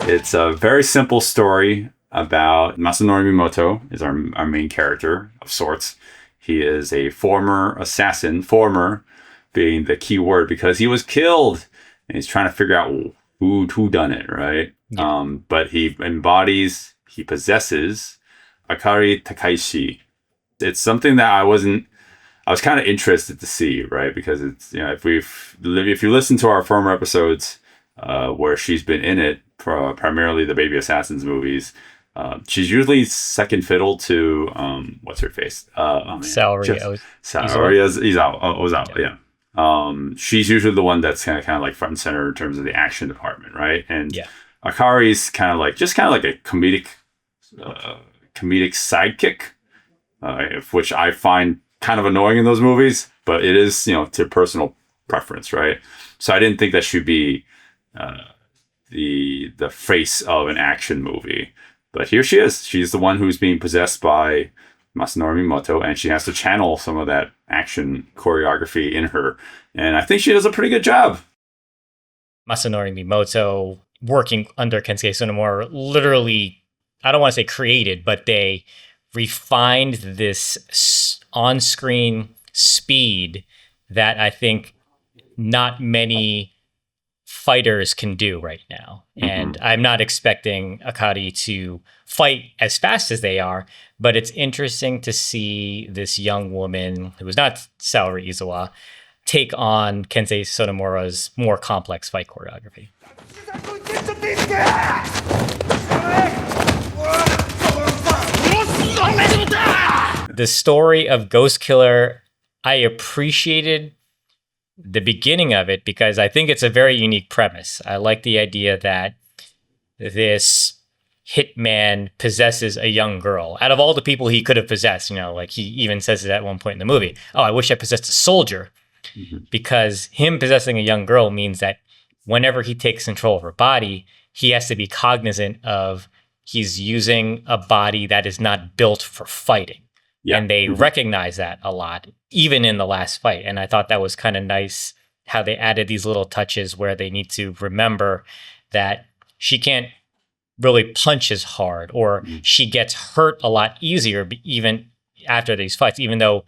It's a very simple story about Masanori Mimoto is our main character of sorts. He is a former assassin, former being the key word because he was killed and he's trying to figure out who done it, right? Yeah. But he possesses Akari Takaishi. It's something that I was kind of interested to see, right? Because it's, if you listen to our former episodes where she's been in it, primarily the Baby Assassins movies, she's usually second fiddle to what's her face? Saori Ozawa, yeah. She's usually the one that's kind of like front and center in terms of the action department, right? And Akari's kind of like a comedic sidekick, which I find kind of annoying in those movies, but it is, to personal preference, right? So I didn't think that should be the face of an action movie. But here she is. She's the one who's being possessed by Masanori Mimoto, and she has to channel some of that action choreography in her. And I think she does a pretty good job. Masanori Mimoto, working under Kesuke Sonomura, literally, I don't want to say created, but they refined this on-screen speed that I think not many fighters can do right now. Mm-hmm. And I'm not expecting Akari to fight as fast as they are, but it's interesting to see this young woman who is not Saori Izawa take on Kesuke Sonomura's more complex fight choreography. The story of Ghost Killer, I appreciated the beginning of it because I think it's a very unique premise. I like the idea that this hitman possesses a young girl. Out of all the people he could have possessed, like he even says it at one point in the movie, oh, I wish I possessed a soldier. Mm-hmm. Because him possessing a young girl means that whenever he takes control of her body, he has to be cognizant of he's using a body that is not built for fighting. Yeah. And they recognize that a lot, even in the last fight. And I thought that was kind of nice how they added these little touches where they need to remember that she can't really punch as hard, or she gets hurt a lot easier even after these fights, even though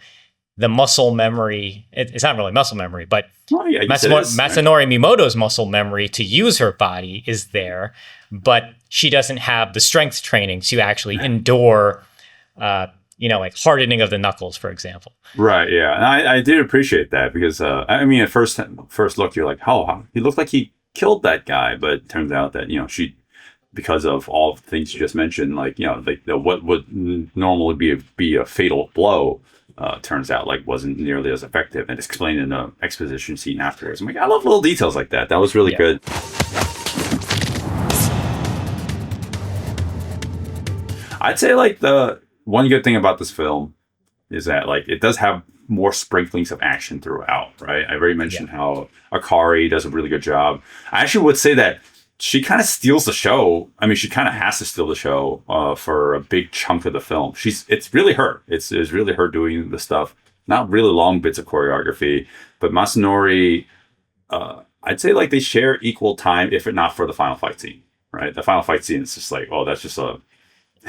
the muscle memory, it's not really muscle memory, but Masanori Mimoto's muscle memory to use her body is there, but she doesn't have the strength training to actually endure like hardening of the knuckles, for example. Right, yeah. And I did appreciate that because, at first look, you're like, oh, he looked like he killed that guy. But it turns out that, she, because of all the things you just mentioned, what would normally be a fatal blow, turns out wasn't nearly as effective, and explained in the exposition scene afterwards. I'm like, I love little details like that. That was really good. I'd say the one good thing about this film is that it does have more sprinklings of action throughout, right? I already mentioned how Akari does a really good job. I actually would say that she kind of steals the show. I mean, she kind of has to steal the show for a big chunk of the film. It's really her. It's really her doing the stuff. Not really long bits of choreography, but Masanori, I'd say they share equal time, if not for the final fight scene, right? The final fight scene is just that's just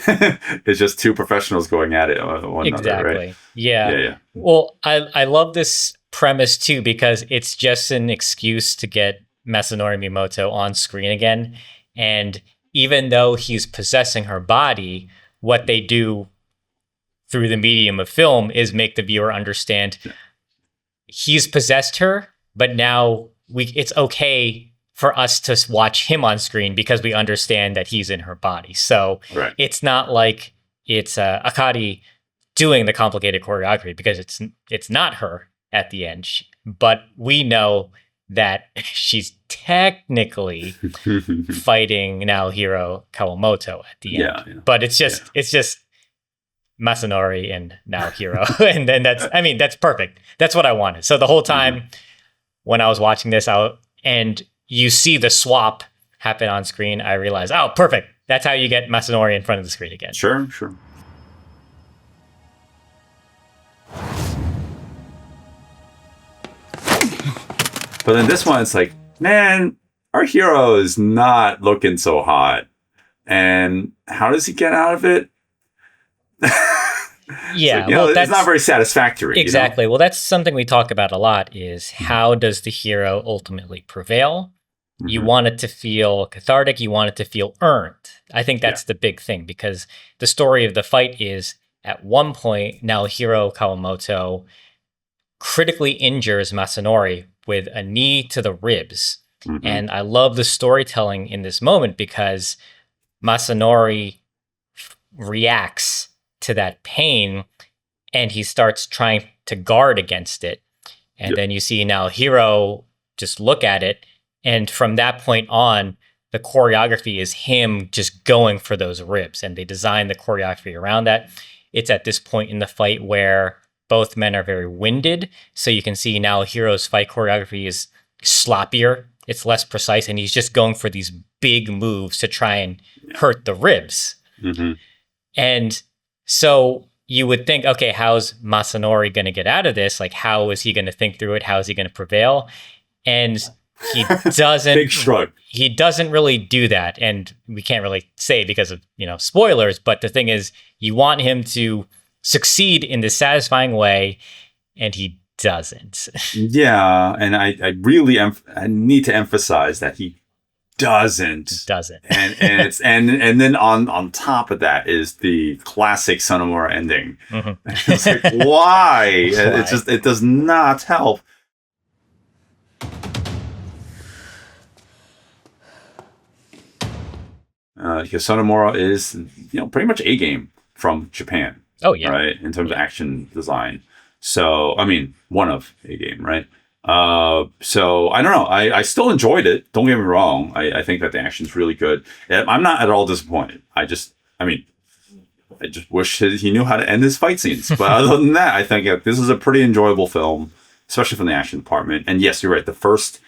it's just two professionals going at it one another, right? Yeah. Well, I love this premise too because it's just an excuse to get Masanori Mimoto on screen again. And even though he's possessing her body, what they do through the medium of film is make the viewer understand he's possessed her, but now it's okay for us to watch him on screen because we understand that he's in her body. So It's not like it's Akari doing the complicated choreography because it's not her at the end. But we know that she's technically fighting Naohiro Kawamoto at the end. Yeah. But it's just Masanori and now Hiro. And then that's perfect. That's what I wanted. So the whole time when I was watching this out and you see the swap happen on screen, I realized, oh, perfect. That's how you get Masanori in front of the screen again. Sure. But then this one, it's like, man, our hero is not looking so hot. And how does he get out of it? Yeah, like, well, it's not very satisfactory. Exactly. Well, that's something we talk about a lot is how does the hero ultimately prevail? You want it to feel cathartic. You want it to feel earned. I think that's the big thing because the story of the fight is at one point, Naohiro Kawamoto critically injures Masanori with a knee to the ribs. And I love the storytelling in this moment because Masanori reacts to that pain and he starts trying to guard against it. And then you see now Hiro just look at it. And from that point on, the choreography is him just going for those ribs. And they design the choreography around that. It's at this point in the fight where both men are very winded. So you can see now Hiro's fight choreography is sloppier. It's less precise. And he's just going for these big moves to try and hurt the ribs. And so you would think, okay, how's Masanori going to get out of this? Like, how is he going to think through it? How is he going to prevail? And he doesn't. Big shrug. He doesn't really do that, and we can't really say because of spoilers. But the thing is, you want him to succeed in this satisfying way, and he doesn't. Yeah, and I really I need to emphasize that he doesn't. And then on top of that is the classic Sonomura ending. It's like, why? It does not help. Because Sonomura is pretty much A game from Japan. Oh yeah, right, in terms of action design. So I mean, one of A game, right? So I don't know. I still enjoyed it. Don't get me wrong. I think that the action's really good. I'm not at all disappointed. I just wish he knew how to end his fight scenes. But other than that, I think this is a pretty enjoyable film, especially from the action department. And yes, you're right. The first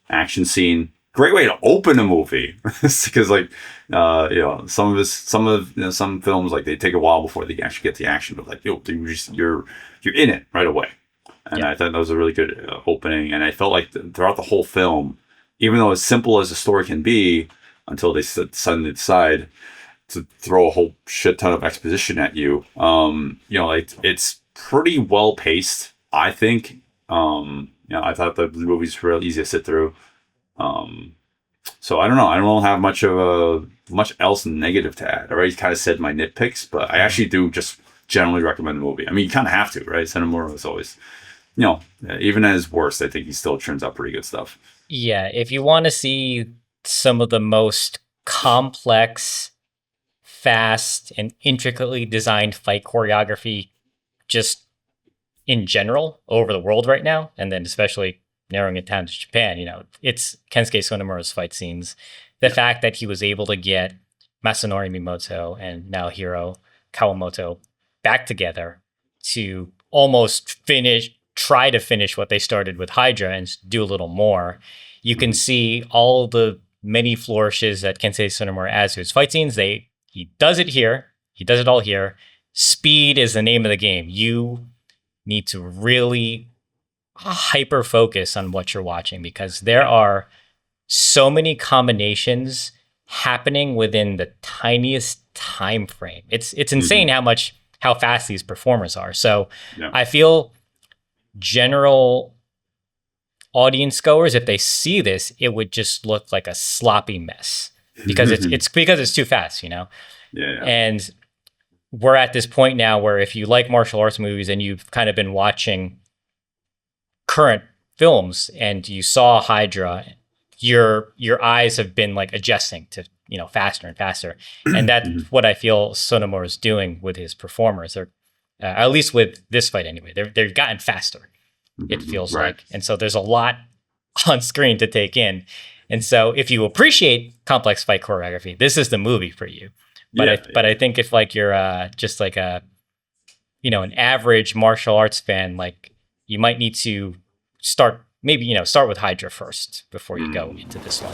action scene, great way to open a movie, because some films, like, they take a while before they actually get the action, but like you're in it right away. And I thought that was a really good opening. And I felt like throughout the whole film, even though as simple as the story can be, until they suddenly decide to throw a whole shit ton of exposition at you, it's pretty well paced, I think. I thought the movie's real easy to sit through. So I don't know. I don't have much else negative to add. I already kind of said my nitpicks, but I actually do just generally recommend the movie. I mean, you kind of have to, right? Sonomura is always, even at his worst, I think he still turns out pretty good stuff. Yeah, if you want to see some of the most complex, fast, and intricately designed fight choreography just in general over the world right now, and then especially narrowing it down to Japan, it's Kesuke Sonomura's fight scenes. The fact that he was able to get Masanori Mimoto and Naohiro Kawamoto back together to almost try to finish what they started with Hydra and do a little more. You can see all the many flourishes that Keisuke Sonomura adds to his fight scenes. He does it here. He does it all here. Speed is the name of the game. You need to really hyper focus on what you're watching because there are so many combinations happening within the tiniest time frame. It's insane how fast these performers are. So I feel general audience goers, if they see this, it would just look like a sloppy mess because it's too fast, And we're at this point now where if you like martial arts movies and you've kind of been watching current films and you saw Hydra, your eyes have been like adjusting to faster and faster, and that's what I feel Sonomura is doing with his performers. Or at least with this fight anyway, they've gotten faster. It feels like, and so there's a lot on screen to take in. And so if you appreciate complex fight choreography, this is the movie for you. But I think if like you're just like a an average martial arts fan, like you might need to start start with Hydra first before you go into this one.